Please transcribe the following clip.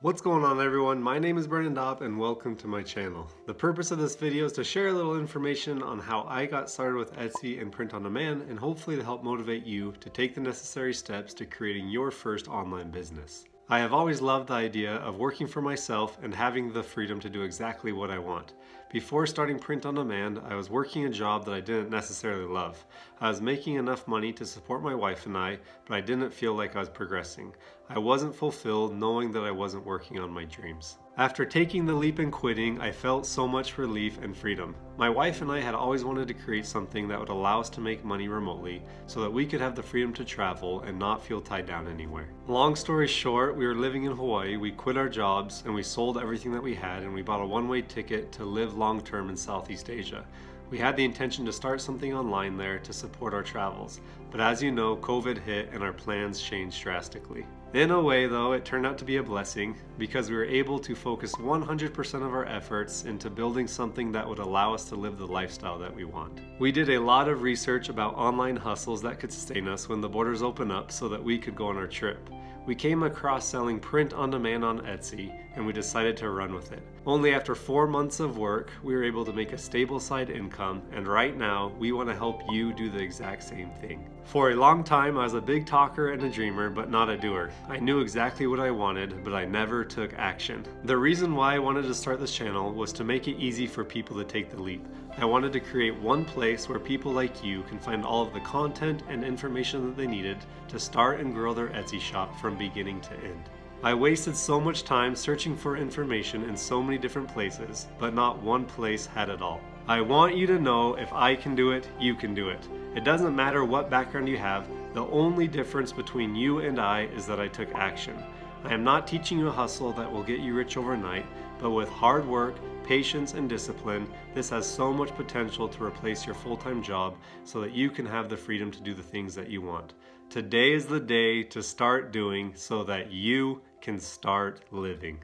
What's going on everyone? My name is Brendan Dopp and welcome to my channel. The purpose of this video is to share a little information on how I got started with Etsy and print on demand, and hopefully to help motivate you to take the necessary steps to creating your first online business. I have always loved the idea of working for myself and having the freedom to do exactly what I want. Before starting print on demand, I was working a job that I didn't necessarily love. I was making enough money to support my wife and I, but I didn't feel like I was progressing. I wasn't fulfilled knowing that I wasn't working on my dreams. After taking the leap and quitting, I felt so much relief and freedom. My wife and I had always wanted to create something that would allow us to make money remotely so that we could have the freedom to travel and not feel tied down anywhere. Long story short, we were living in Hawaii, we quit our jobs and we sold everything that we had, and we bought a one-way ticket to live long-term in Southeast Asia. We had the intention to start something online there to support our travels, but as you know, COVID hit and our plans changed drastically. In a way though, it turned out to be a blessing because we were able to focus 100% of our efforts into building something that would allow us to live the lifestyle that we want. We did a lot of research about online hustles that could sustain us when the borders open up so that we could go on our trip. We came across selling print on demand on Etsy and we decided to run with it. Only after 4 months of work, we were able to make a stable side income, and right now we want to help you do the exact same thing. For a long time, I was a big talker and a dreamer, but not a doer. I knew exactly what I wanted, but I never took action. The reason why I wanted to start this channel was to make it easy for people to take the leap. I wanted to create one place where people like you can find all of the content and information that they needed to start and grow their Etsy shop from beginning to end. I wasted so much time searching for information in so many different places, but not one place had it all. I want you to know if I can do it, you can do it. It doesn't matter what background you have, the only difference between you and I is that I took action. I am not teaching you a hustle that will get you rich overnight, but with hard work, patience, and discipline, this has so much potential to replace your full-time job so that you can have the freedom to do the things that you want. Today is the day to start doing so that you can start living.